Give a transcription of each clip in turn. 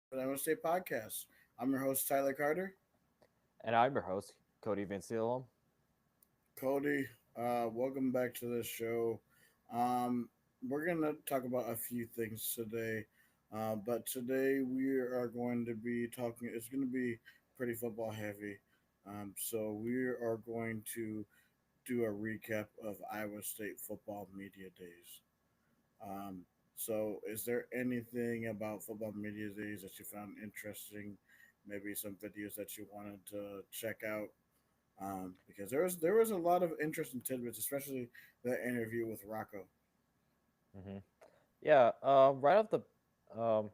to the Iowa State Podcast. I'm your host, Tyler Carter. And I'm your host, Cody Vinciolum. Cody, welcome back to the show. Um, we're going to talk about a few things today, but today we are going to be talking, it's going to be pretty football heavy. So we are going to do a recap of Iowa State football media days. Um, so, is there anything about football media days that you found interesting? Maybe some videos that you wanted to check out, because there was a lot of interesting tidbits, especially the interview with Rocco. hmm Yeah, right off the, um,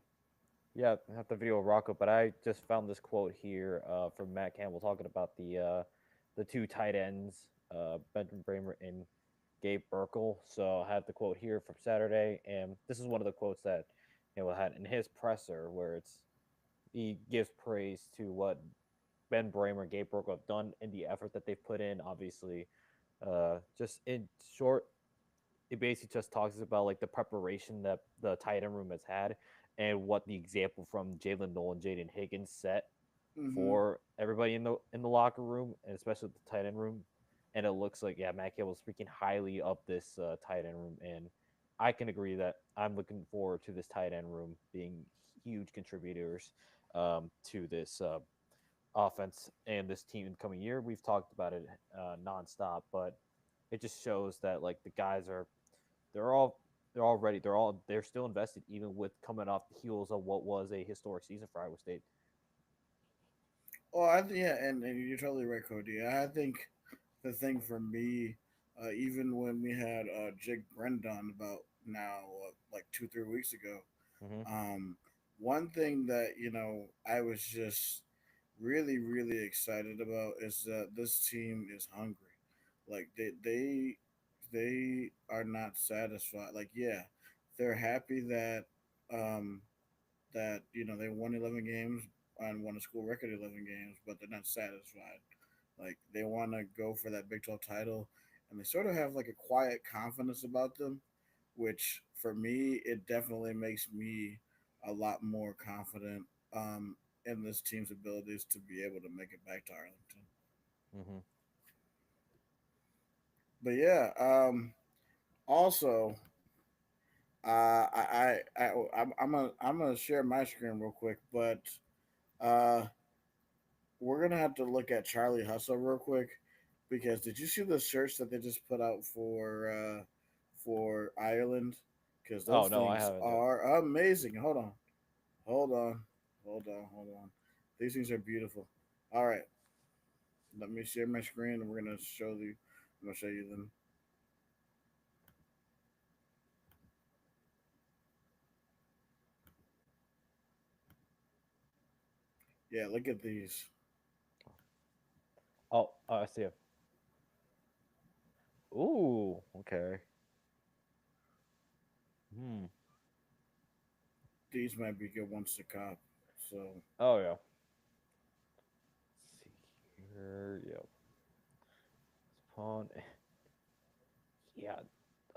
yeah, not the video of Rocco, but I just found this quote here from Matt Campbell talking about the two tight ends, Benton Bramer and Gabe Burkle. So I have the quote here from Saturday, and this is one of the quotes that had in his presser, where he gives praise to what Ben Bramer and Gabe Burkle have done in the effort that they've put in. Obviously, just in short, it basically just talks about like the preparation that the tight end room has had and what the example from Jalen Nolan, Jaden Higgins set Mm-hmm. for everybody in the locker room and especially the tight end room. And it looks like Matt Campbell's speaking highly of this tight end room, and I can agree that I'm looking forward to this tight end room being huge contributors to this offense and this team in the coming year. We've talked about it nonstop, but it just shows that like the guys are they're all they're all ready. They're still invested, even with coming off the heels of what was a historic season for Iowa State. Oh, yeah, and you're totally right, Cody. I think the thing for me, even when we had Jake Brendan about now, like 2 3 weeks ago, Mm-hmm. Um, one thing that I was just really excited about is that this team is hungry. Like they are not satisfied. Like yeah, they're happy um that they won 11 games and won a school record 11 games, but they're not satisfied. Like they want to go for that Big 12 title, and they sort of have like a quiet confidence about them, which for me it definitely makes me a lot more confident in this team's abilities to be able to make it back to Arlington. Mm-hmm. But yeah, also I'm gonna share my screen real quick, but uh, we're gonna have to look at Charlie Hustle real quick because did you see the shirts that they just put out for Ireland? Because Oh those no, I things haven't yet. are amazing. Hold on, hold on. These things are beautiful. All right, let me share my screen and we're gonna show you. I'm gonna show you them. Yeah, look at these. Oh, I see it. Ooh, okay. Hmm. These might be good ones to cop. So Oh yeah. Let's see here. Yep. Spawn. Yeah.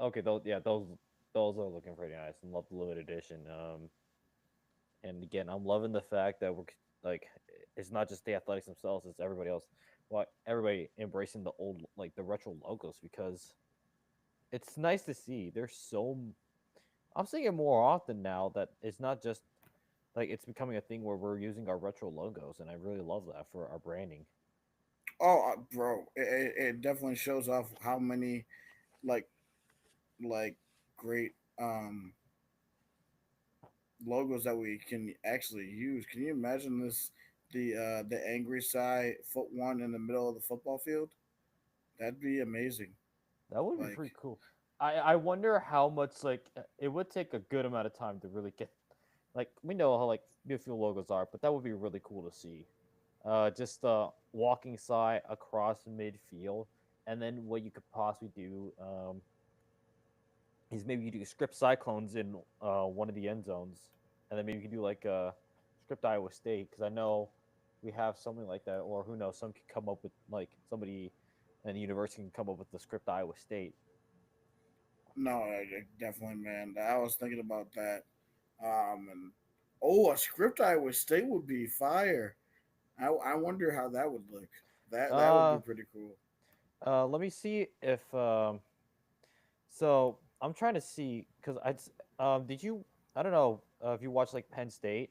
Okay. Those are looking pretty nice. And love the limited edition. And again, I'm loving the fact that like it's not just the athletics themselves; it's everybody else. What everybody embracing the old like the retro logos because it's nice to see. I'm seeing it more often now that it's not just like it's becoming a thing where we're using our retro logos, and I really love that for our branding. bro, it definitely shows off how many like like great logos that we can actually use. Can you imagine this? The angry side foot one in the middle of the football field. That'd be amazing. That would be Like pretty cool. I wonder how much like it would take a good amount of time to really get like we know how like midfield logos are, but that would be really cool to see. Just walking side across midfield, and then what you could possibly do is maybe you do script cyclones in one of the end zones, and then maybe you can do like script Iowa State because I know we have something like that, or who knows, some could come up with like somebody in the university can come up with the script Iowa State. no, definitely, man. I was thinking about that, and Oh, a script Iowa State would be fire. I wonder how that would look. That would be Uh, pretty cool. let me see if so I'm trying to see because did you I don't know if you watched like Penn State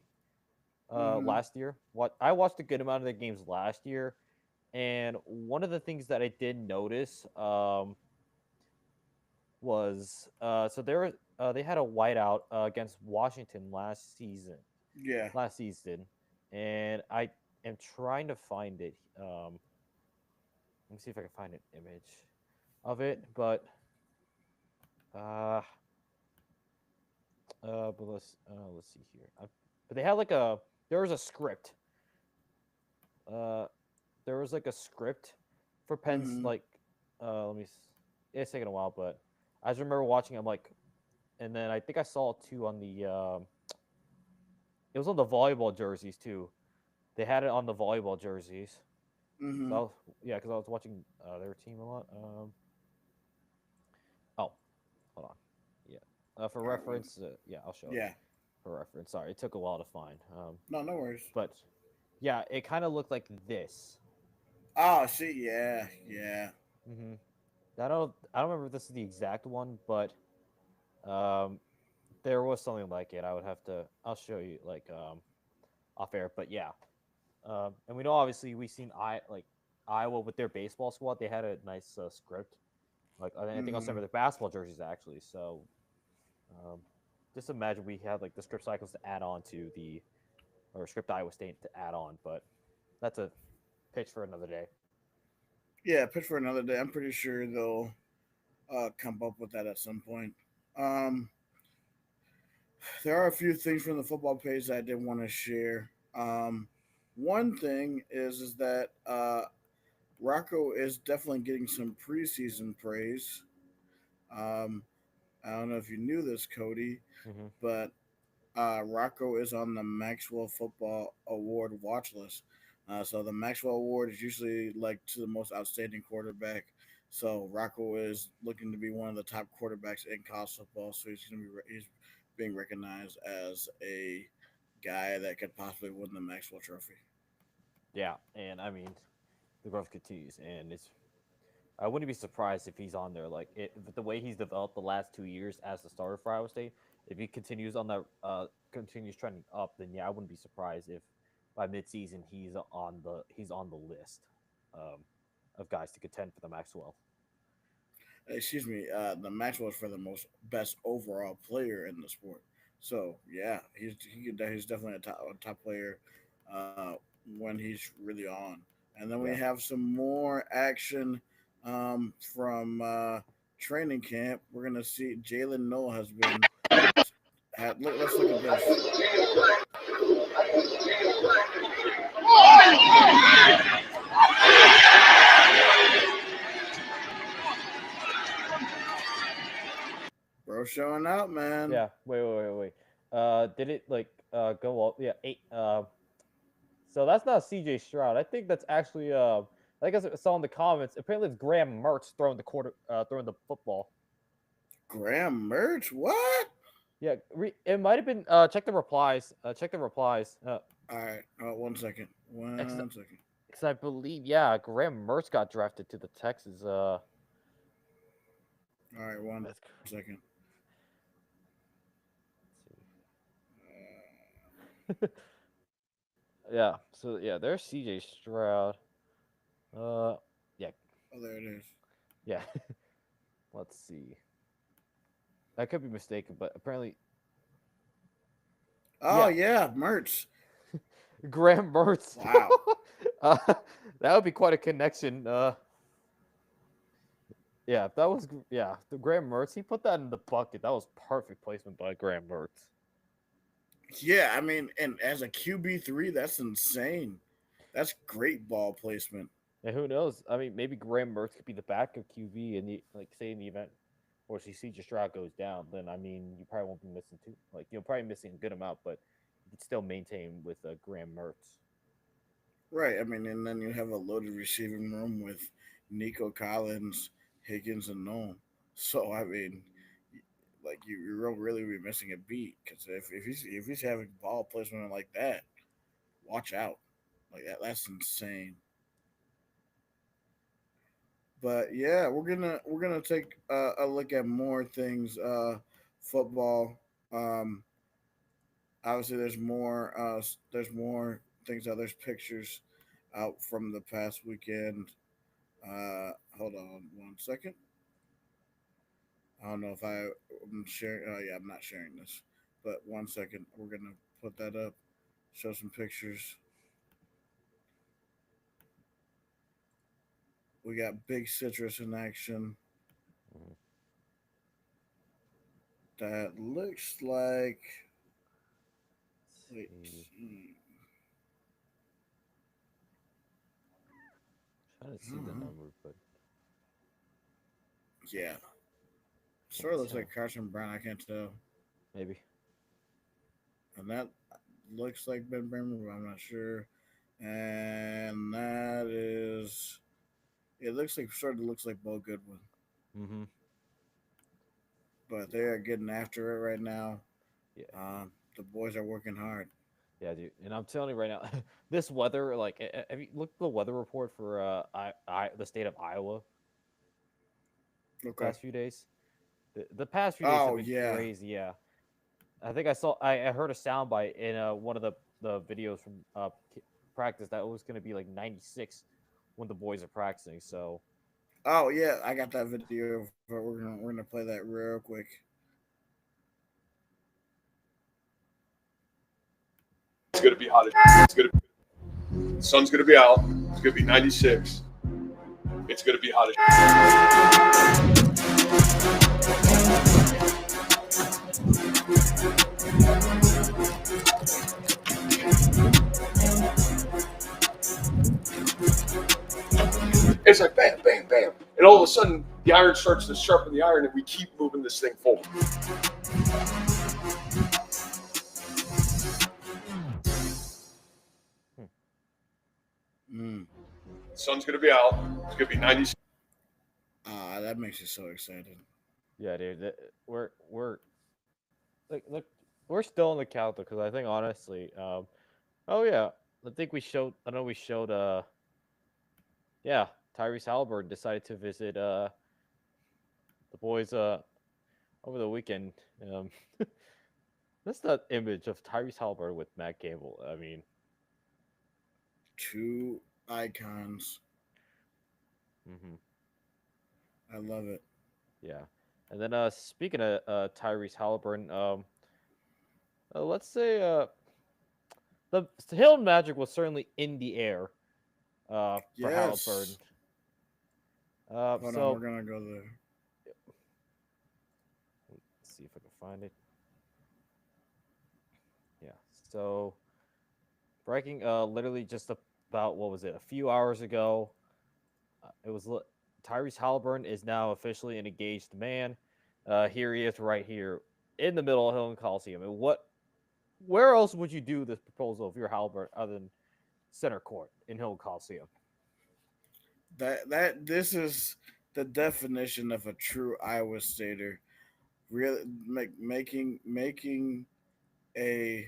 Mm-hmm. last year. What I watched a good amount of the games last year, and one of the things that I did notice was so they had a whiteout against Washington Yeah. last season, and I am trying to find it. Let me see if I can find an image of it, but uh, but let's see here. But they had like a there was a script. Uh, there was like a script for Penn's Mm-hmm. like let me. It's taken a while, but I just remember watching. I'm like, and then I think I saw it too on the. It was on the volleyball jerseys too. They had it on the volleyball jerseys. So Mm-hmm. yeah, because I was watching their team a lot. Oh, hold on. Yeah. For All right. Well, reference, yeah, I'll show it yeah. for reference. Sorry, it took a while to find. No, no worries. But yeah, it kind of looked like this. Oh, see, yeah, yeah. hmm I don't remember if this is the exact one, but um, there was something like it. I'll show you like off air. But yeah, and we know obviously we seen Iowa with their baseball squad. They had a nice script. Like I think I'll start Mm-hmm. with their basketball jerseys actually. So um, just imagine we had like the script cycles to add on to the or script Iowa State to add on, but that's a pitch for another day. Yeah, pitch for another day. I'm pretty sure they'll come up with that at some point. Um, there are a few things from the football page that I did want to share. One thing is that Rocco is definitely getting some preseason praise. Um, I don't know if you knew this, Cody, Mm-hmm. but Rocco is on the Maxwell Football Award watch list. So the Maxwell Award is usually like to the most outstanding quarterback. So Rocco is looking to be one of the top quarterbacks in college football. So he's being recognized as a guy that could possibly win the Maxwell Trophy. Yeah, and I mean the growth continues, and it's I wouldn't be surprised if he's on there. Like the way he's developed the last 2 years as the starter for Iowa State, if he continues on that, continues trending up, then yeah, I wouldn't be surprised if by midseason he's on the list um, of guys to contend for the Maxwell. Excuse me, the Maxwell is for the most best overall player in the sport. So yeah, he's definitely a top player uh, when he's really on. And then we Yeah. have some more action from training camp. We're gonna see Jalen Noel has been let's look at this. Bro showing out, man. Yeah. Wait. Did it like go up? Yeah. Eight. So that's not C.J. Stroud. I think that's actually like I saw in the comments. Apparently, it's Graham Mertz throwing the football. Graham Merch, what? Yeah, it might have been. Check the replies. Check the replies. All right, 1 second, Because 1 second. I believe, yeah, Graham Mertz got drafted to the Texans. All right, one That's second. yeah. So yeah, there's C.J. Stroud. Yeah, Oh, there it is. yeah. Let's see. I could be mistaken, but apparently, Oh yeah, yeah, Merch. Graham Mertz. Wow. uh, that would be quite a connection. Yeah, if that was the Graham Mertz. He put that in the bucket. That was perfect placement by Graham Mertz. Yeah, I mean, and as a QB3, that's insane. That's great ball placement. And who knows? I mean, maybe Graham Mertz could be the backup QB in the like say in the event or CJ Stroud goes down. Then I mean, you probably won't be missing too. Like you'll probably missing a good amount, but you could still maintain with Graham Mertz. Right. I mean, and then you have a loaded receiving room with Nico Collins, Higgins, and Noam. So I mean, like you don't really be missing a beat because if he's having ball placement like that, watch out. Like that's insane. But yeah, we're gonna take a look at more things. Football. Um, Obviously, there's more things out. There's pictures out from the past weekend. Hold on one second. I don't know if I'm sharing. Yeah, I'm not sharing this. But one second, we're gonna put that up. Show some pictures. We got Big Citrus in action. Mhm. That looks like. Wait. Let's see. Trying to see the Mhm. numbers, but Yeah. Sort can't of looks like tell. Carson Brown. I can't tell. Maybe. And that looks like Ben Brammer, but I'm not sure. And that is. It looks like sort of looks like Bo Goodwin, Mm-hmm. but they are getting after it right now. Yeah. The boys are working hard. Yeah, dude. And I'm telling you right now, this weather, like, have you looked at the weather report for the state of Iowa Okay. past few days? The past few days have Oh been yeah. crazy. Yeah, I think I heard a soundbite in one of the videos from practice that it was going to be like 96 when the boys are practicing. So Oh yeah. I got that video. We're gonna play that real quick. It's going to be hot. It's going to. The sun's going to be out. It's going to be 96. It's going to be hot. It's like bam, bam, bam, and all of a sudden the iron starts to sharpen the iron, and we keep moving this thing forward. Mm. The sun's going to be out. It's going to be 96. That makes you so excited. yeah, dude, we're like look, we're still in the counter because I think honestly, oh yeah, I think we showed. I know we showed. Yeah, Tyrese Halliburton decided to visit the boys over the weekend. Um, that's the image of Tyrese Halliburton with Matt Campbell. I mean, Two icons. hmm I love it. yeah. And then speaking of Tyrese Halliburton, let's say the Hill Magic was certainly in the air for Halliburton. Yes. Hold on. We're So gonna go there. let's see if I can find it. Yeah. So breaking literally just about what was it? A few hours ago, it was Tyrese Halliburton is now officially an engaged man. Here he is right here in the middle of Hilton Coliseum. And where else would you do this proposal if you're Halliburton other than center court in Hilton Coliseum? This is the definition of a true Iowa Stater. Really making a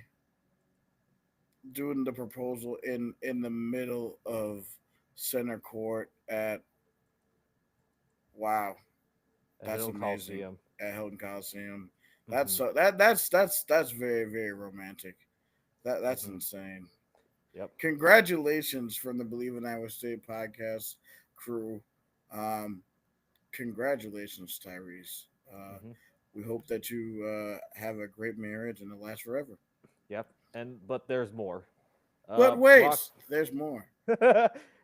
doing the proposal in the middle of center court at wow, At that's Hilton amazing Coliseum. at Hilton Coliseum. That's Mm-hmm. so that's very very romantic. That's Mm-hmm. insane. Yep. Congratulations from the Believe in Iowa State podcast crew. Um, Congratulations, Tyrese. Mm-hmm. We hope that you have a great marriage and it lasts forever. Yep. And but there's more. But Brock. wait, there's more.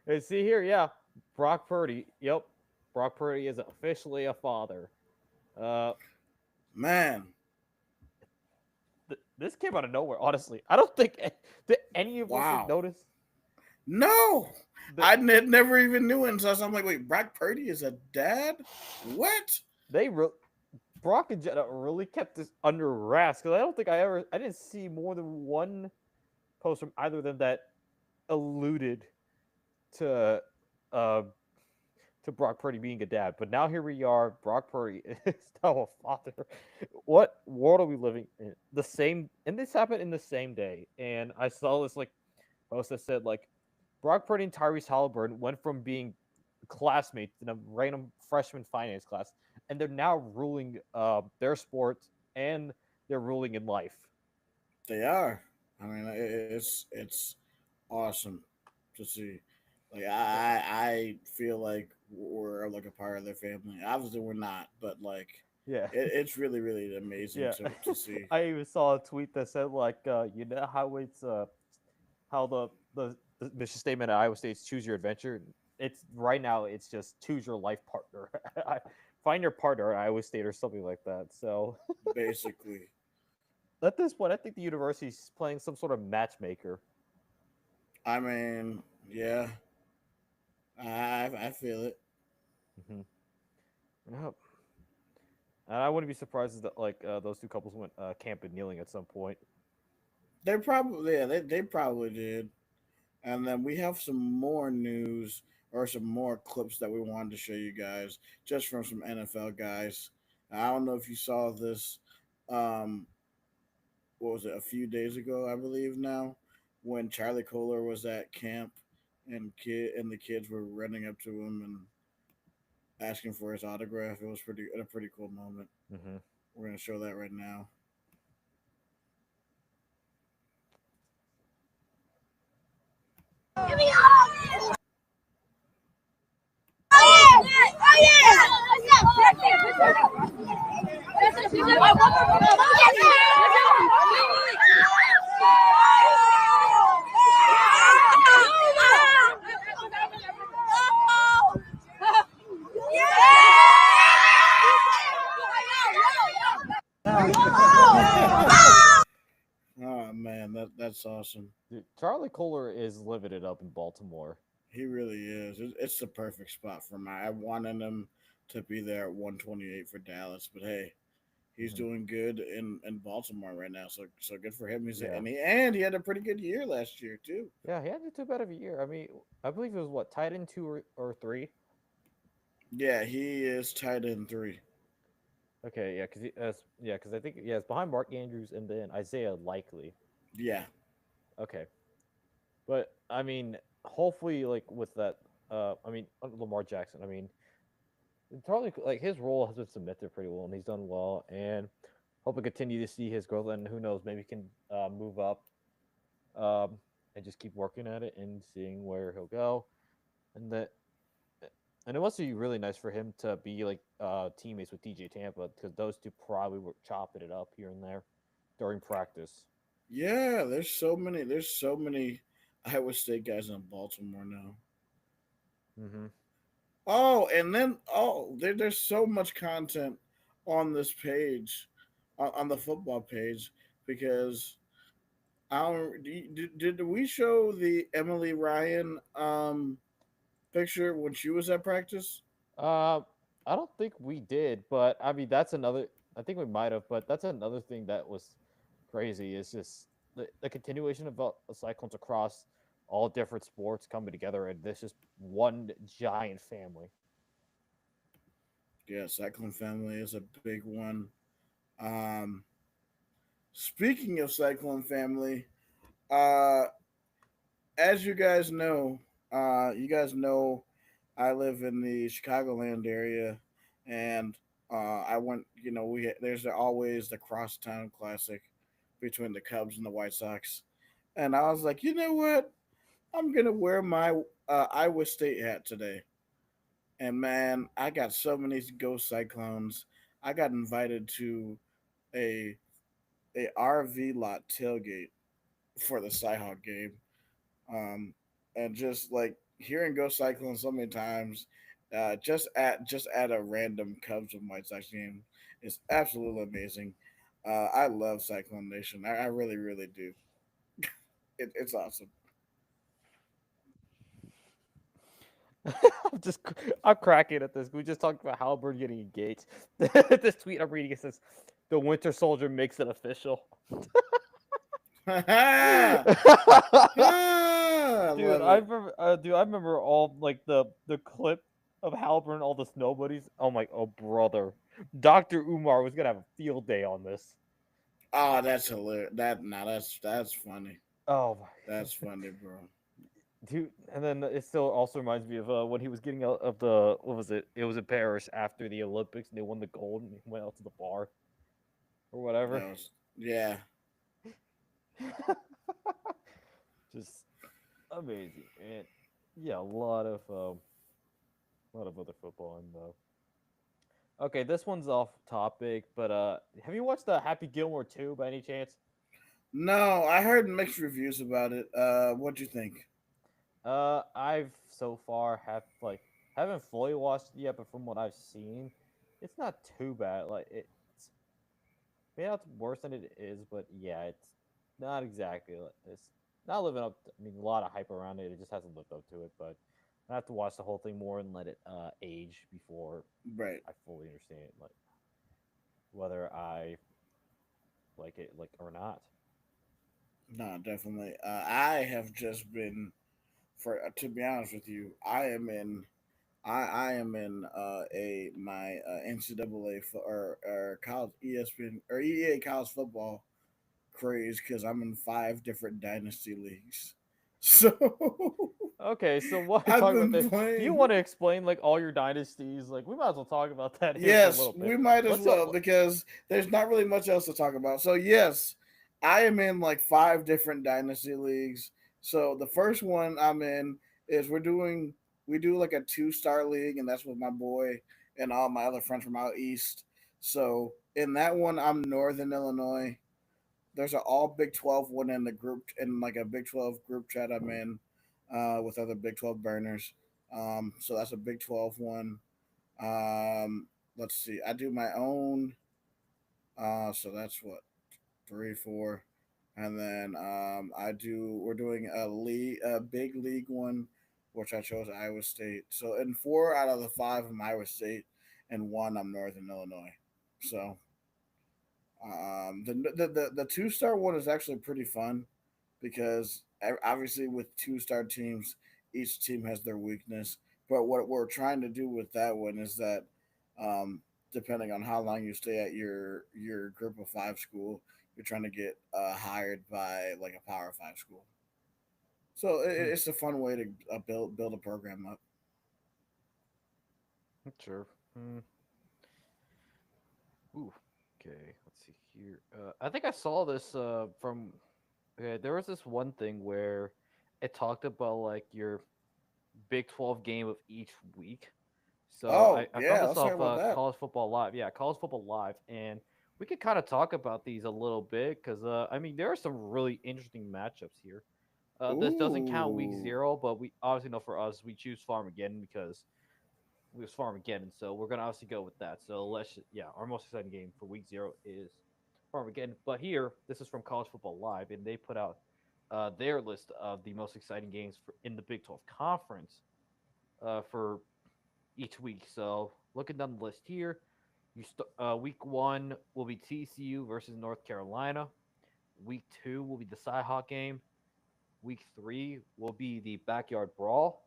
And see here, yeah, Brock Purdy. Yep, Brock Purdy is officially a father. Uh, Man, this came out of nowhere. Honestly, I don't think did any of us wow. notice No, that never even knew it until I'm like, wait, Brock Purdy is a dad? What? they Brock and Jenna really kept this under wraps because I didn't see more than one post from either of them that alluded to uh to Brock Purdy being a dad. But now here we are. Brock Purdy is now a father. What world are we living in? The same, and this happened in the same day. And I saw this like post that said like Brock Purdy and Tyrese Halliburton went from being classmates in a random freshman finance class, and they're now ruling their sports and they're ruling in life. They are. I mean, it's awesome to see. Like I feel like we're like a part of their family. Obviously, we're not, but like Yeah. it's really really amazing Yeah. to see. I even saw a tweet that said like you know how it's how the mission statement at Iowa State's choose your adventure. It's right now it's just choose your life partner. Find your partner at Iowa State or something like that. So Basically, at this point I think the university's playing some sort of matchmaker. I mean, yeah, I feel it. Mm-hmm. Yep. And I wouldn't be surprised that like those two couples went camping kneeling at some point. They probably did. And then we have some more news or some more clips that we wanted to show you guys just from some NFL guys. I don't know if you saw this. Um, what was it? A few days ago, I believe now, when Charlie Kohler was at camp and the kids were running up to him and asking for his autograph. It was a pretty cool moment. Mm-hmm. We're gonna show that right now. Give me hug! Oh yeah! Oh man, that's awesome. Dude, Charlie Kohler is living it up in Baltimore. He really is. It's the perfect spot for him. I wanted him to be there at 128 for Dallas, but hey, he's Mhm. doing good in Baltimore right now. So good for him. Yeah. And he had a pretty good year last year too. Yeah, he hadn't too bad of a year. I mean, I believe it was what tight end two or three. Yeah, he is tight end 3. Okay, yeah, because I think it's behind Mark Andrews and then Isaiah Likely. Yeah, Okay, but I mean, hopefully, like with that, Lamar Jackson. I mean, Charlie, like his role has been cemented pretty well, and he's done well. And hope we continue to see his growth, and who knows, maybe he can move up, and just keep working at it and seeing where he'll go, and that. And it must be really nice for him to be like teammates with DJ Tampa because those two probably were chopping it up here and there during practice. yeah. There's so many Iowa State guys in Baltimore now. Mm-hmm. Oh, and then there's so much content on this page, on the football page, because I don't. Did we show the Emily Ryan picture when she was at practice? Uh, I don't think we did, but I mean that's another. I think we might have, but that's another thing that was crazy. Is just the continuation of the cyclones across all different sports coming together, and this is one giant family. Yeah, Cyclone family is a big one. Um, Speaking of Cyclone family, uh, as you guys know, I live in the Chicagoland area, and I went. There's always the crosstown classic between the Cubs and the White Sox, and I was like, you know what? I'm gonna wear my Iowa State hat today. And man, I got so many Go Cyclones. I got invited to a RV lot tailgate for the Cyhawk game. Um, and just like hearing Go Cyclones so many times, just at a random Cubs and White Sox game is absolutely amazing. I love Cyclone Nation. I really, really do. It's awesome. I'm cracking at this. We just talked about Halliburton getting engaged. This tweet I'm reading it says, "The Winter Soldier makes it official." I Dude, love I it. remember. Dude, I remember all like the clip of Halpern, all the snowbuddies. Oh brother, Doctor Umar was gonna have a field day on this. Oh, that's hilarious. That's funny. Oh my That's funny, bro. dude, and then it still also reminds me of when he was getting out of the what was it? It was in Paris after the Olympics, and they won the gold, and he went out to the bar or whatever. That was yeah. Just amazing, and yeah, a lot of other football in though. Okay, this one's off topic, but have you watched Happy Gilmore 2 by any chance? No, I heard mixed reviews about it. What'd you think? I've so far haven't fully watched it yet, but from what I've seen, it's not too bad. Like it's maybe not worse than it is, but yeah, it's not exactly. It's not living up. I mean, a lot of hype around it. It just hasn't lived up to it. But I have to watch the whole thing more and let it age before Right. I fully understand like whether I like it like or not. No, definitely. I have just been for to be honest with you, I am in a my NCAA or college ESPN or EA college football craze because I'm in 5 different dynasty leagues. So Okay, so what I've talk about been that? Do you want playing. to explain like all your dynasties? Like we might as well talk about that here for a Yes, little bit. we might as What's well up? because there's not really much else to talk about. So yes, I am in like 5 different dynasty leagues. So the first one I'm in is we do like a 2-star league, and that's with my boy and all my other friends from out east. So in that one, I'm Northern Illinois. There's an all Big 12 one in the group in like a Big 12 group chat I'm in with other Big 12 burners. So that's a Big 12 one. Let's see. I do my own. So that's what 3, 4, and then I do. We're doing a big league one, which I chose Iowa State. So in 4 out of the 5, I'm Iowa State, and one I'm Northern Illinois. So the 2-star one is actually pretty fun because obviously with 2-star teams, each team has their weakness. But what we're trying to do with that one is that, um, depending on how long you stay at your group of 5 school, you're trying to get hired by like a Power 5 school. So Hmm, it's a fun way to build a program up. sure. Hmm. Ooh. Okay. Let's see here. I think I saw this from. Okay, there was this one thing where it talked about like your Big 12 game of each week. So Oh I found yeah, this let's talk off about that. College Football Live. Yeah, College Football Live, and we could kind of talk about these a little bit because I mean there are some really interesting matchups here. This doesn't count week Ooh, 0, but we obviously know for us we choose Farmageddon because we was Farmageddon, so we're gonna obviously go with that. So yeah, our most exciting game for week 0 is Farmageddon. But here, this is from College Football Live, and they put out their list of the most exciting games in the Big 12 Conference for each week. So looking down the list here, week 1 will be TCU versus North Carolina. Week 2 will be the Cyhawk game. Week 3 will be the Backyard Brawl.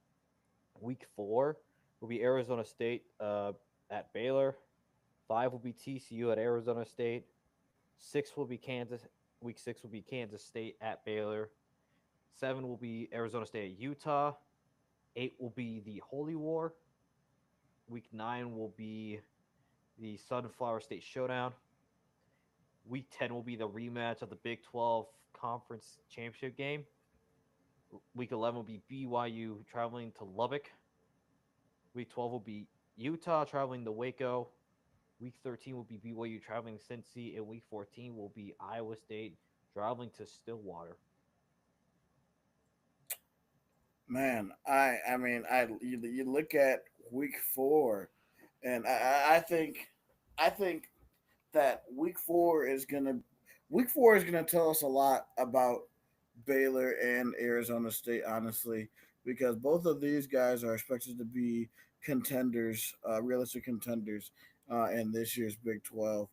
Week 4 will be Arizona State at Baylor. 5 will be TCU at Arizona State. 6 will be Kansas. Week 6 will be Kansas State at Baylor. 7 will be Arizona State at Utah. 8 will be the Holy War. Week 9 will be the Sunflower State Showdown. Week 10 will be the rematch of the Big 12 Conference Championship game. Week 11 will be BYU traveling to Lubbock. Week 12 will be Utah traveling to Waco. Week 13 will be BYU traveling to Cincy. And week 14 will be Iowa State traveling to Stillwater. man, I mean you look at week 4, and I think that week 4 is gonna tell us a lot about Baylor and Arizona State, honestly, because both of these guys are expected to be contenders, realistic contenders, in this year's Big 12.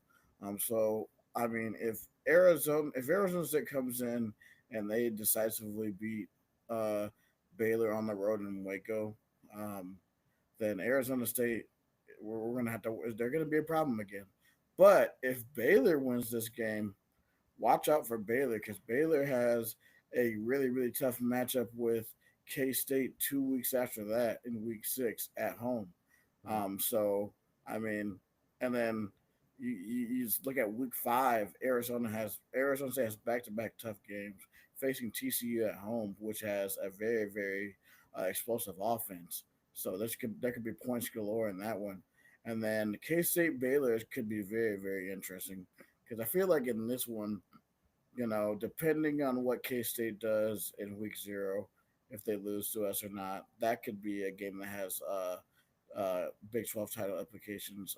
So I mean, if Arizona State comes in and they decisively beat uh, Baylor on the road in Waco, um, then Arizona State, we're going to have to, they're going to be a problem again. But if Baylor wins this game, watch out for Baylor because Baylor has a really, really tough matchup with K State 2 weeks after that in week 6 at home. Mhm. So, I mean, and then you just look at week 5, Arizona State has back to back tough games facing TCU at home, which has a very, very explosive offense. So there could be points galore in that one. And then K State Baylor could be very, very interesting because I feel like in this one, depending on what K State does in week 0, if they lose to us or not, that could be a game that has Big 12 title implications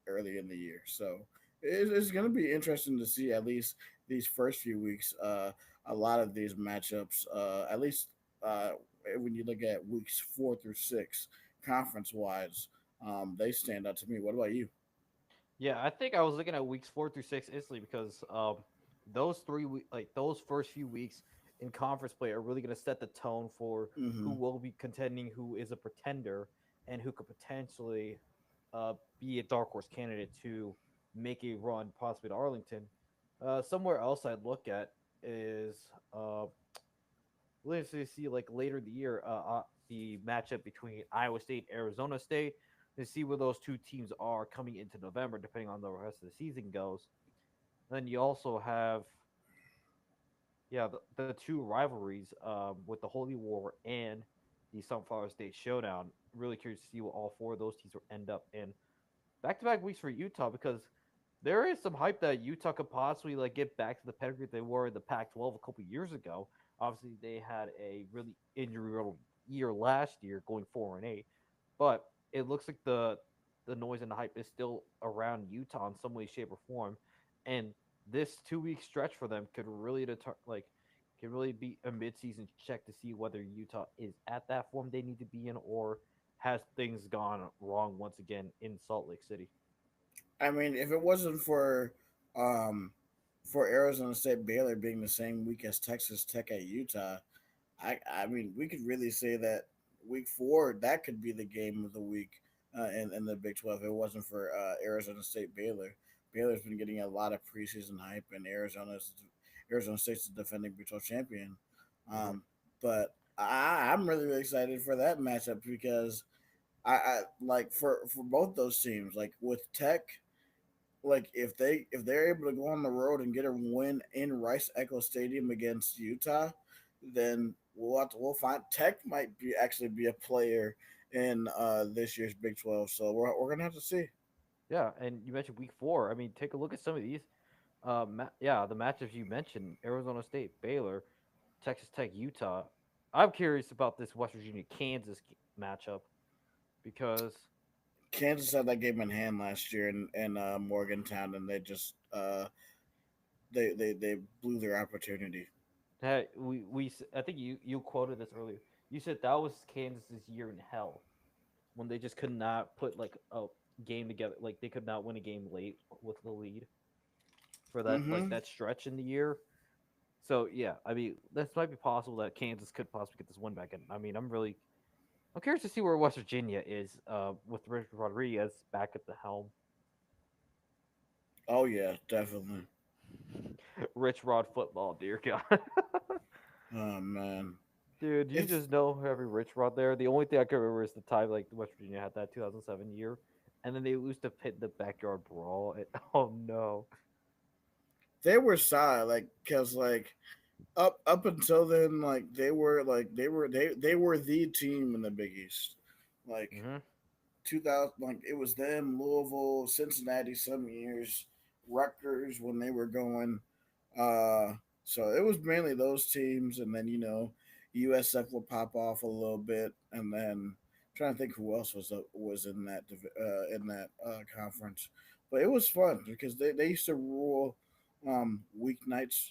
early in the year. So it's going to be interesting to see at least these first few weeks. A lot of these matchups, at least uh, when you look at weeks 4 through 6, conference wise, they stand out to me. What about you? Yeah, I think I was looking at weeks 4 through 6 instantly because those like those first few weeks in conference play are really going to set the tone for who Hmm. will be contending, who is a pretender, and who could potentially be a dark horse candidate to make a run possibly to Arlington. Somewhere else I'd look at is let's see like later in the year the matchup between Iowa State and Arizona State to see where those two teams are coming into November, depending on the rest of the season goes. Then you also have the two rivalries with the Holy War and the Sunflower State Showdown. Really curious to see what all four of those teams will end up in back-to-back weeks for Utah because there is some hype that Utah could possibly like get back to the pedigree they were in the Pac-12 a couple years ago. Obviously, they had a really injury-riddled year last year, going 4-8, but it looks like the noise and the hype is still around Utah in some way, shape, or form, and this 2 week stretch for them could really could really be a midseason check to see whether Utah is at that form they need to be in or has things gone wrong once again in Salt Lake City. I mean, if it wasn't um, for Arizona State Baylor being the same week as Texas Tech at Utah, I mean, we could really say that week 4 that could be the game of the week in the Big 12. If it wasn't for Arizona State Baylor. Baylor's been getting a lot of preseason hype, and Arizona State's the defending Big 12 champion. Hmm. Um, but I'm really, really excited for that matchup because I like for both those teams. Like with Tech, like if they're able to go on the road and get a win in Rice Echo Stadium against Utah, then we'll find Tech might be actually be a player in this year's Big 12. So we're gonna have to see. Yeah, and you mentioned week 4. I mean, take a look at some of these. The matchups you mentioned: Arizona State, Baylor, Texas Tech, Utah. I'm curious about this West Virginia Kansas matchup because Kansas had that game in hand last year in Morgantown, and they just they blew their opportunity. hey, I think you quoted this earlier. You said that was Kansas's year in hell when they just could not put like a game together. Like they could not win a game late with the lead for Mm-hmm. that stretch in the year. So yeah, I mean, this might be possible that Kansas could possibly get this one back. And I mean, I'm curious to see where West Virginia is with Rich Rodriguez back at the helm. Oh yeah, definitely. Rich Rod football, dear God. Oh man, Dude, you it's just know every Rich Rod there. The only thing I can remember is the time like West Virginia had that 2007 year, and then they lose to Pitt in the backyard brawl. Oh no. they were solid, like because like up until then, like they were the team in the Big East, like Hmm. 2000, like it was them, Louisville, Cincinnati, some years, Rutgers when they were going. Uh, so it was mainly those teams, and then USF would pop off a little bit, and then trying to think who else was in that conference. But it was fun because they used to rule weeknights,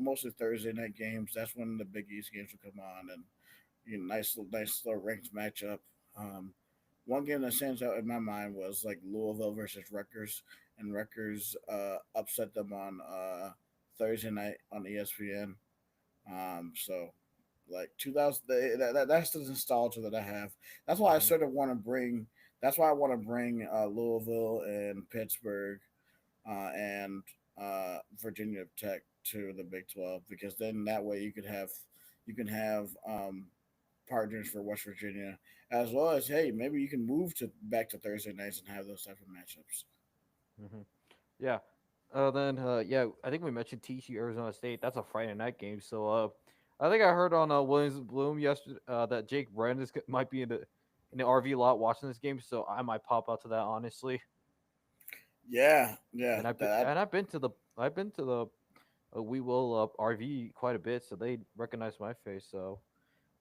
mostly Thursday night games. That's when the Big East games would come on, and nice little ranked matchup. Um, One game that stands out in my mind was like Louisville versus Rutgers, and Rutgers upset them on Thursday night on ESPN. So Like 2000, that's the nostalgia that I have. That's why I Hmm. sort of want to bring. That's why I want to bring Louisville and Pittsburgh and Virginia Tech to the Big 12, because then that way you can have partners for West Virginia, as well as, hey, maybe you can move to back to Thursday nights and have those type of matchups. Hmm. Yeah. Yeah, I think we mentioned TCU Arizona State. That's a Friday night game. So I think I heard on Williams Bloom yesterday that Jake Brand might be in the RV lot watching this game. So I might pop out to that honestly. Yeah, yeah, And that I've been to the We Will RV quite a bit, so they recognize my face. So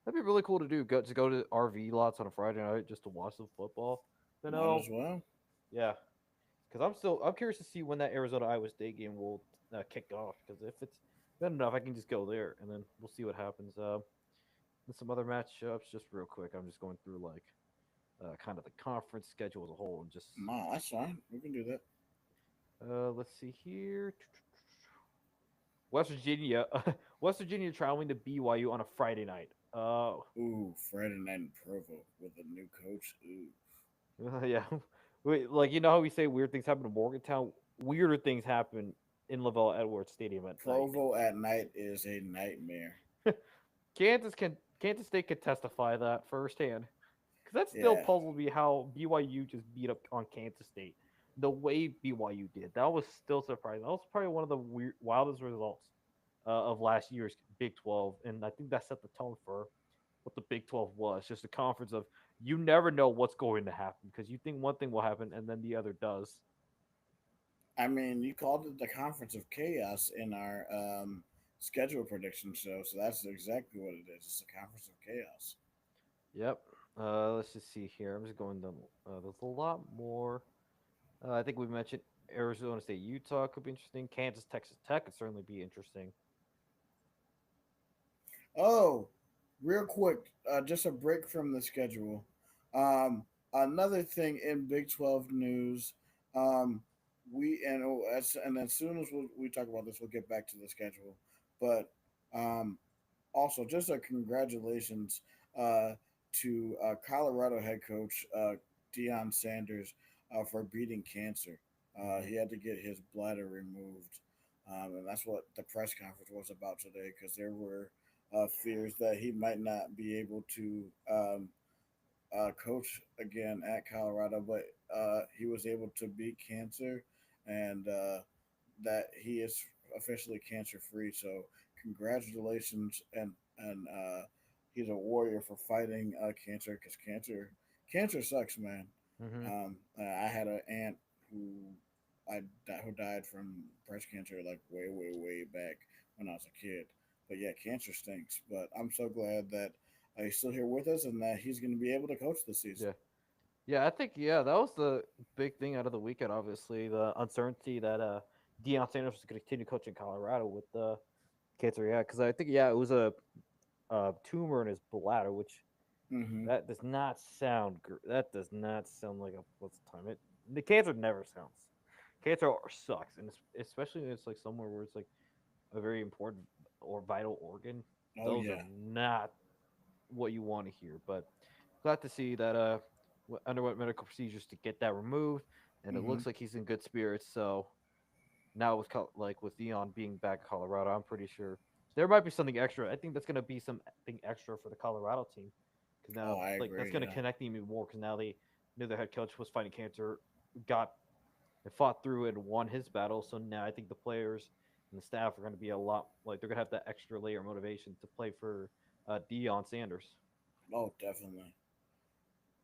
that'd be really cool to do. Go to RV lots on a Friday night just to watch some football. You might as know, well. yeah. Because I'm curious to see when that Arizona Iowa State game will kick off. Because if it's good enough, I can just go there and then we'll see what happens. And some other matchups, just real quick. I'm just going through like kind of the conference schedule as a whole and just No, that's fine. We can do that. let's see here. West Virginia, West Virginia traveling to BYU on a Friday night. Ooh, Friday night in Provo with a new coach. Ooh, Yeah. Wait, like you know how we say weird things happen in Morgantown? Weirder things happen in Lavelle Edwards Stadium at night. Provo at night is a nightmare. Kansas State could testify that firsthand. Because that still Yeah, puzzled me how BYU just beat up on Kansas State. The way BYU did. That was still surprising. That was probably one of the wildest results of last year's Big 12. And I think that set the tone for what the Big 12 was. Just a conference of you never know what's going to happen because you think one thing will happen and then the other does. I mean, you called it the Conference of Chaos in our schedule prediction show, so that's exactly what it is. It's a Conference of Chaos. Yep. Let's just see here. I'm just going down. There's a lot more. I think we mentioned Arizona State, Utah could be interesting. Kansas, Texas Tech could certainly be interesting. Oh, real quick, just a break from the schedule. Um, Another thing in Big 12 news, um, and as soon as we talk about this, we'll get back to the schedule. But um, also, just a congratulations uh, to Colorado head coach Deion Sanders for beating cancer. Hmm. He had to get his bladder removed, and that's what the press conference was about today. Because there were fears that he might not be able to coach again at Colorado, but he was able to beat cancer, and that he is officially cancer free. So congratulations, and he's a warrior for fighting cancer, because cancer sucks, man. Hmm. I had an aunt who who died from breast cancer like way back when I was a kid. But yeah, cancer stinks. But I'm so glad that he's still here with us and that he's going to be able to coach this season. Yeah. Yeah, I think that was the big thing out of the weekend. Obviously, the uncertainty that Deion Sanders was going to continue coaching Colorado with the cancer. Yeah, because I think it was a tumor in his bladder, which Hmm. that does not sound. That does not sound like a what's the time? The cancer never sounds. Cancer sucks, and especially when it's like somewhere where it's like a very important or vital organ. Oh Those are yeah. not what you want to hear. But glad to see that underwent medical procedures to get that removed, and it Hmm. looks like he's in good spirits. So now with like with Dion being back in Colorado, I'm pretty sure there might be something extra. I think that's gonna be something extra for the Colorado team because Oh, now I like that's agree. gonna Yeah. connect them even more because now they knew their head coach was fighting cancer, got and fought through and won his battle. So now I think the players and the staff are going to be a lot like they're going to have that extra layer of motivation to play for Deion Sanders. Oh, definitely.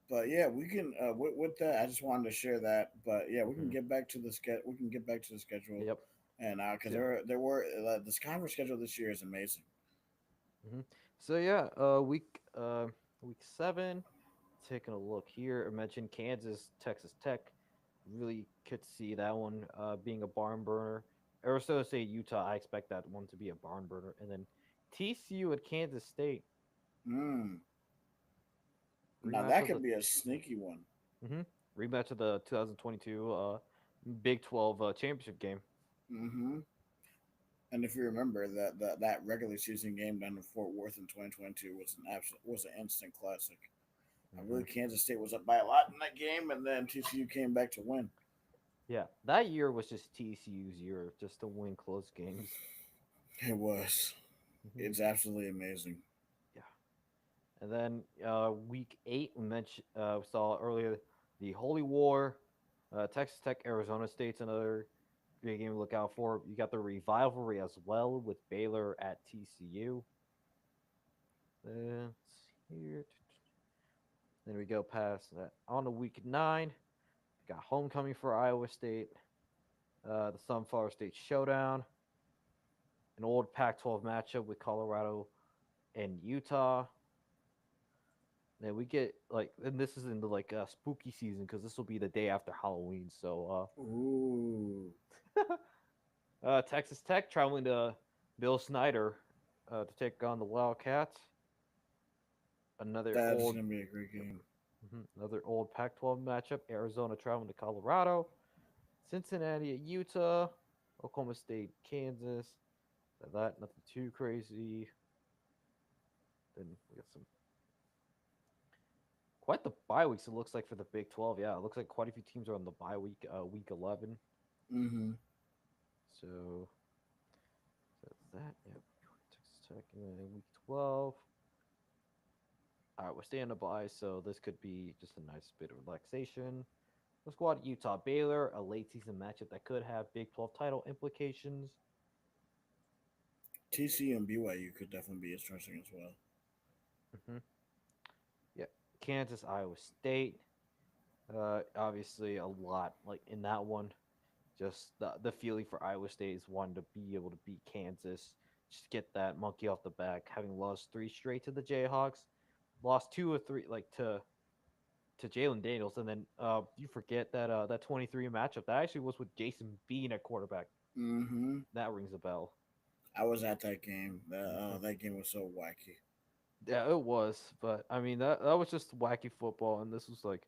But yeah, we can. With that, I just wanted to share that. But yeah, we can Hmm. get back to the We can get back to the schedule, Yep. and because So, there were this conference schedule this year is amazing. hmm so yeah, week 7. Taking a look here, I mentioned Kansas, Texas Tech. Really could see that one being a barn burner. Arizona State, Utah. I expect that one to be a barn burner, and then TCU at Kansas State Mm. Now rematch that of the could be a sneaky one. hmm rematch of the 2022 Big 12 championship game. Hmm. And if you remember that regular season game down in Fort Worth in 2022 was an instant classic. I Hmm. believe Kansas State was up by a lot in that game, and then TCU came back to win. Yeah, that year was just TCU's year, just to win close games. It was. Hmm. It's absolutely amazing. Yeah, and then week 8 we saw earlier the Holy War, Texas Tech, Arizona State's another great game to look out for. You got the rivalry as well with Baylor at TCU. Let's see here. Then we go past that on to week 9. We got homecoming for Iowa State, the Sunflower State Showdown, an old Pac-12 matchup with Colorado and Utah. Then we get and this is in the spooky season because this will be the day after Halloween. So, Ooh, Texas Tech traveling to Bill Snyder to take on the Wildcats. Another that's old, gonna be a great game. another old Pac-12 matchup. Arizona traveling to Colorado. Cincinnati at Utah. Oklahoma State, Kansas. That nothing too crazy. Then we got some quite the bye weeks. It looks like for the Big 12. Yeah, it looks like quite a few teams are on the bye week. Week 11. Mm-hmm. So that's that. Yep. Texas Tech, and then week 12. All right, we're staying the bye, so this could be just a nice bit of relaxation. Let's go out to Utah Baylor, a late season matchup that could have Big 12 title implications. TCU and BYU could definitely be interesting as well. Hmm. Yeah, Kansas, Iowa State. Obviously, a lot like in that one. Just the feeling for Iowa State is wanting to be able to beat Kansas, just get that monkey off the back. Having lost 3 straight to the Jayhawks, lost 2 or 3 to Jalen Daniels, and then you forget that that 23 matchup that actually was with Jason Bean at quarterback. Mm-hmm. That rings a bell. I was at that game. That game was so wacky. Yeah, it was, but I mean that was just wacky football, and this was like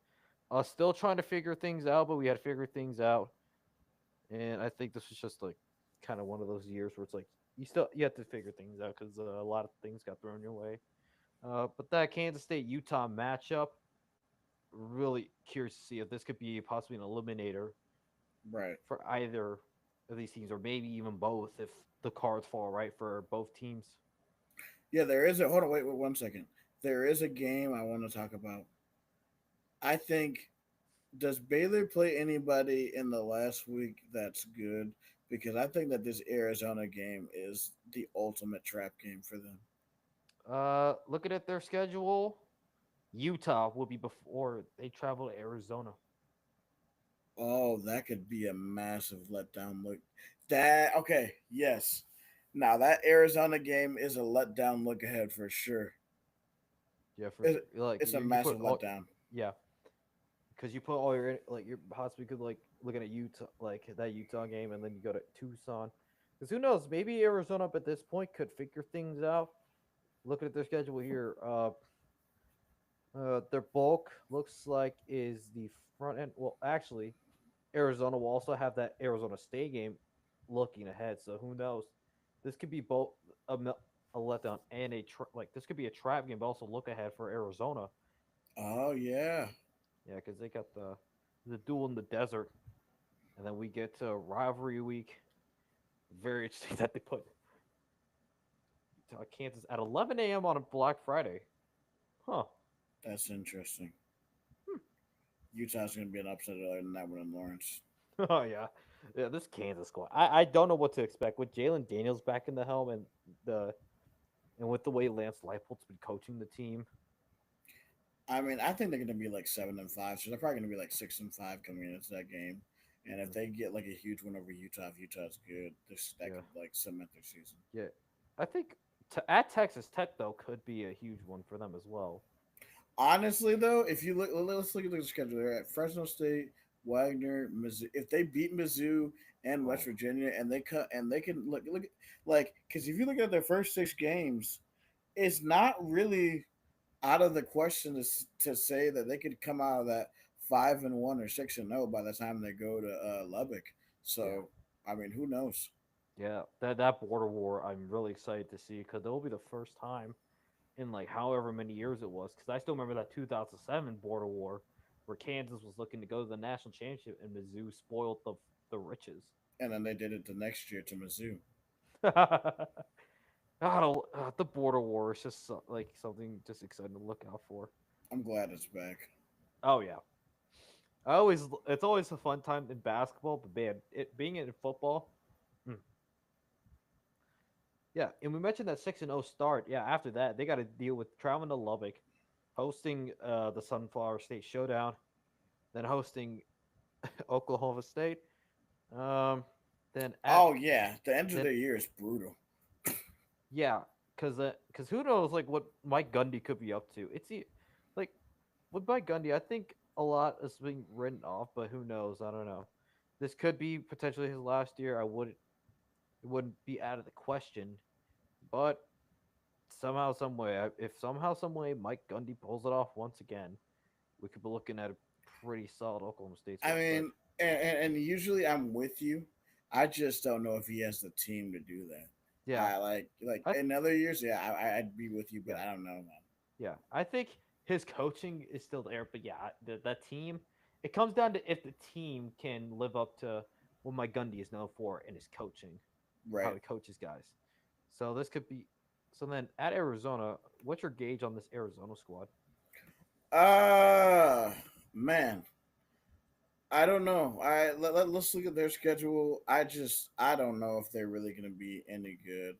us still trying to figure things out, but we had figured things out, and I think this was just like kind of one of those years where it's like you have to figure things out because a lot of things got thrown your way. But that Kansas State Utah matchup, really curious to see if this could be possibly an eliminator Right. for either of these teams, or maybe even both if the cards fall right for both teams. Yeah, there is a. Hold on, wait 1 second. There is a game I want to talk about. I think does Baylor play anybody in the last week that's good? Because I think that this Arizona game is the ultimate trap game for them. Looking at their schedule, Utah will be before they travel to Arizona. Oh, that could be a massive letdown. Look, that okay? Yes. Now that Arizona game is a letdown look ahead for sure. Yeah, for It, like it's a you put massive all letdown. yeah, because you put all your you're possibly could looking at Utah that Utah game, and then you go to Tucson. Because who knows? Maybe Arizona up at this point could figure things out. Looking at their schedule here, their bulk looks like is the front end. Well, actually, Arizona will also have that Arizona State game looking ahead. So who knows? This could be both a letdown and this could be a trap game, but also look ahead for Arizona. Oh yeah, Yeah, because they got the duel in the desert, and then we get to rivalry week. Very interesting that they put Kansas at 11 a.m. on a Black Friday. Huh. that's interesting. Hmm. Utah's going to be an upset other than that one in Lawrence. Oh yeah, yeah. This Kansas squad, I don't know what to expect with Jalen Daniels back in the helm the and with the way Lance Leipold's been coaching the team. I mean, I think they're going to be like 7-5, so they're probably going to be like 6-5 coming into that game. And if Mhm. they get like a huge win over Utah, if Utah's good, that Yeah, could like cement their season. yeah. I think at Texas Tech though could be a huge one for them as well. Honestly, though, if you look, let's look at the schedule. They're at Fresno State, Wagner, Mizzou. If they beat Mizzou and West Oh Virginia, and they cut, and they can look like because if you look at their first 6 games, it's not really out of the question to say that they could come out of that 5-1 or 6-0 by the time they go to Lubbock. yeah. So, I mean, who knows? Yeah, that border war, I'm really excited to see because it will be the first time in like however many years it was. Because I still remember that 2007 border war where Kansas was looking to go to the national championship and Mizzou spoiled the riches. And then they did it the next year to Mizzou. The border war is just like something just exciting to look out for. I'm glad it's back. Oh yeah, it's always a fun time in basketball, but man, it being in football, mm, yeah. And we mentioned that 6-0 start. Yeah, after that they got to deal with traveling to Lubbock, hosting the Sunflower State Showdown, then hosting Oklahoma State. Um, then at Oh yeah, the end of then the year is brutal. yeah, because who knows like what Mike Gundy could be up to? Like with Mike Gundy, I think a lot is being written off, but who knows? I don't know. This could be potentially his last year. It wouldn't be out of the question, but somehow, some way, if somehow, some way, Mike Gundy pulls it off once again, we could be looking at a pretty solid Oklahoma State I start. mean, and usually I'm with you. I just don't know if he has the team to do that. Yeah, I like I in other years, yeah, I'd be with you, but yeah I don't know, man. yeah. I think his coaching is still there, but yeah, the team. It comes down to if the team can live up to what Mike Gundy is known for in his coaching, how Right. he coaches guys. So this could be. So then at Arizona, what's your gauge on this Arizona squad? Uh man, I don't know. Let's look at their schedule. I don't know if they're really going to be any good.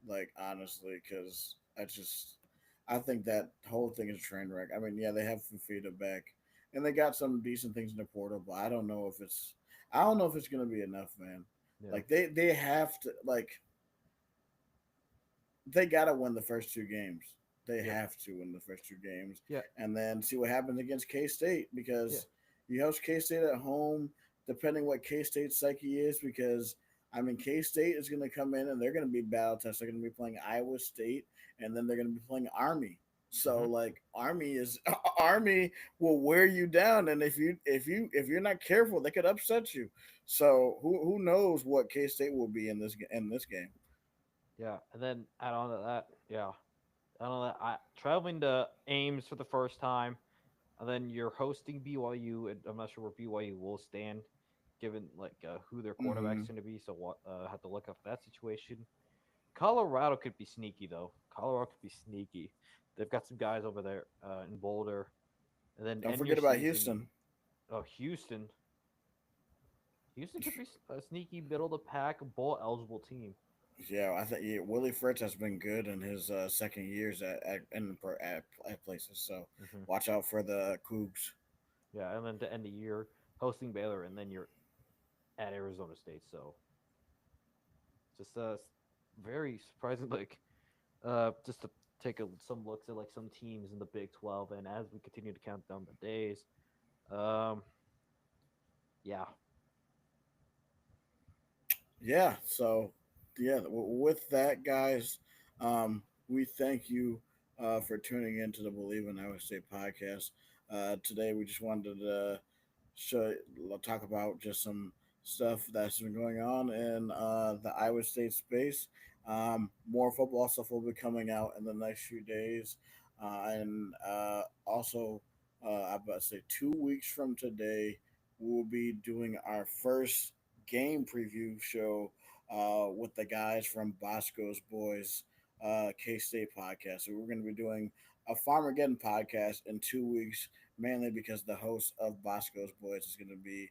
Like honestly, because I think that whole thing is a train wreck. I mean, yeah, they have Fafita back, and they got some decent things in the portal, but I don't know if it's going to be enough, man. Yeah. Like they have to they got to win the first two games. They Yep. have to win the first two games, Yeah. and then see what happens against K State Yeah. because you host K State at home. Depending what K State's psyche is, because I mean K State is going to come in and they're going to be battle tested. They're going to be playing Iowa State, and then they're going to be playing Army. So Hmm. like Army is Army will wear you down, and if you're not careful, they could upset you. So who knows what K State will be in this game? Yeah. And then add on to that, yeah. Add on to that, traveling to Ames for the first time, and then you're hosting BYU, and I'm not sure where BYU will stand, given like who their Mm-hmm. quarterback's going to be. So what have to look up that situation. Colorado could be sneaky though. Colorado could be sneaky. They've got some guys over there in Boulder, and then Don't end your forget about season. Houston. Oh, Houston. Houston could be a sneaky middle of the pack bowl eligible team. Yeah, I think Willie Fritz has been good in his second years at places. So Hmm. watch out for the Cougs. Yeah, and then to end the year, hosting Baylor, and then you're at Arizona State. So just very surprising. Like just to take some looks at like some teams in the Big 12, and as we continue to count down the days, um, yeah, Yeah. So yeah, with that, guys, we thank you for tuning in to the Believe in Iowa State podcast. Today, we just wanted to show talk about just some stuff that's been going on in the Iowa State space. More football stuff will be coming out in the next few days, and also, I'm about to say 2 weeks from today, we'll be doing our first game preview show with the guys from Bosco's Boys K State podcast. So we're going to be doing a Farmageddon podcast in 2 weeks, mainly because the host of Bosco's Boys is going to be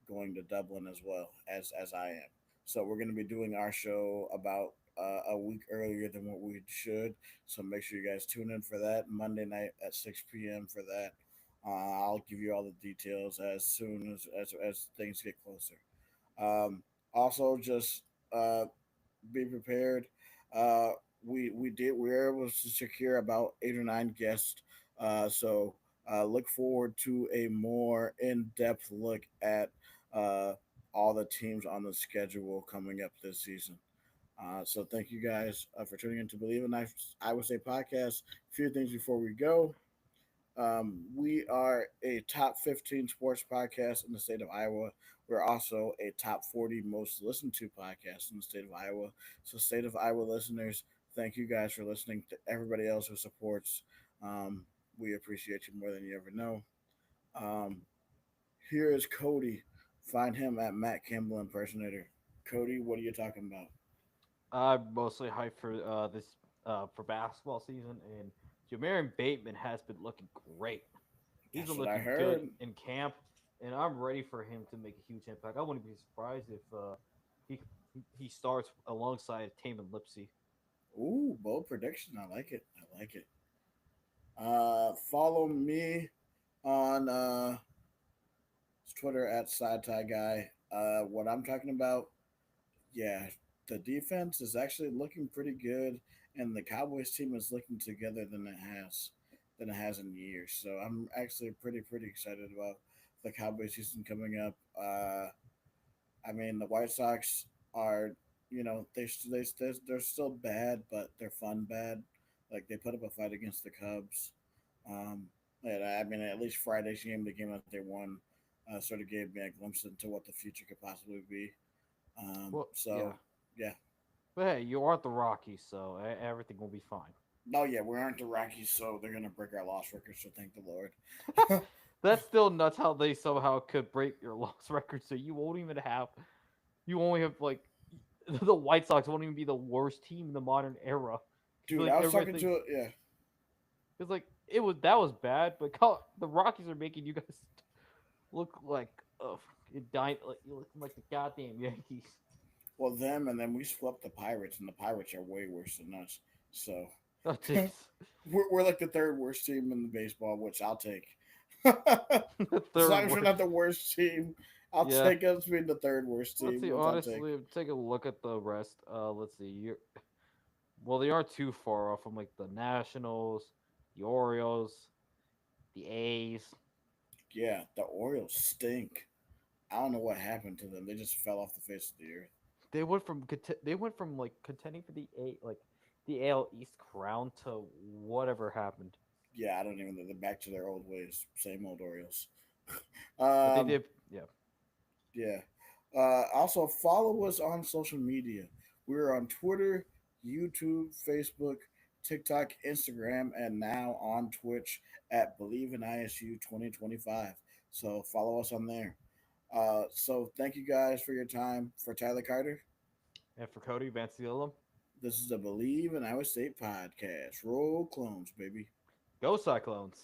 going to Dublin as well as I am. So we're going to be doing our show about a week earlier than what we should. So make sure you guys tune in for that Monday night at 6 p.m. for that. I'll give you all the details as soon as things get closer. Also, just be prepared. Uh, we were able to secure about 8 or 9 guests. So look forward to a more in depth look at uh, all the teams on the schedule coming up this season. So thank you guys for tuning in to Believe in I Would Say podcast. A few things before we go. We are a top 15 sports podcast in the state of Iowa. We're also a top 40 most listened to podcast in the state of Iowa. So, state of Iowa listeners, thank you guys for listening. To everybody else who supports, um, we appreciate you more than you ever know. Um, Here is Cody. Find him at Matt Campbell Impersonator. Cody, what are you talking about? I'm mostly hyped for this for basketball season, and Jamarian Bateman has been looking great. He's That's been what I looking good heard. in camp, and I'm ready for him to make a huge impact. I wouldn't be surprised if he he starts alongside Taman Lipsey. Ooh, bold prediction. I like it. I like it. Follow me on Twitter at Side Tie Guy. What I'm talking about, yeah, the defense is actually looking pretty good, and the Cowboys team is looking together than it has in years. So I'm actually pretty excited about the Cowboys season coming up. I mean, the White Sox are, they're still bad, but they're fun bad. Like they put up a fight against the Cubs. Um, and I mean, at least Friday's game, the game that they won, sort of gave me a glimpse into what the future could possibly be. Well, yeah, So yeah, but hey, you aren't the Rockies, so everything will be fine. no, yeah, we aren't the Rockies, so they're gonna break our loss record. So thank the Lord. That's still nuts how they somehow could break your loss record, so you only have like the White Sox won't even be the worst team in the modern era. I feel Dude, like I was talking everything to yeah, it's like it was that was bad, but the Rockies are making you guys look like like you look like the goddamn Yankees. well them, and then we swept the Pirates, and the Pirates are way worse than us. So Oh jeez, we're like the third worst team in the baseball, which I'll take. the As third long as we're worst. not the worst team, I'll Yeah, take us being the third worst let's team, see. which I'll take. Honestly, take a look at the rest. Let's see. Well, they aren't too far off from like the Nationals, the Orioles, the A's. Yeah, the Orioles stink. I don't know what happened to them. They just fell off the face of the earth. They went from like contending for the AL East crown to whatever happened. Yeah, I don't even know. They're back to their old ways. Same old Orioles. But they um, did, yeah. yeah. Also, follow us on social media. We're on Twitter, YouTube, Facebook, TikTok, Instagram, and now on Twitch at Believe in ISU 2025. So follow us on there. So thank you guys for your time. For Tyler Carter, And for Cody Vanciolum, this is the Believe in Iowa State podcast. Roll clones, baby. go Cyclones.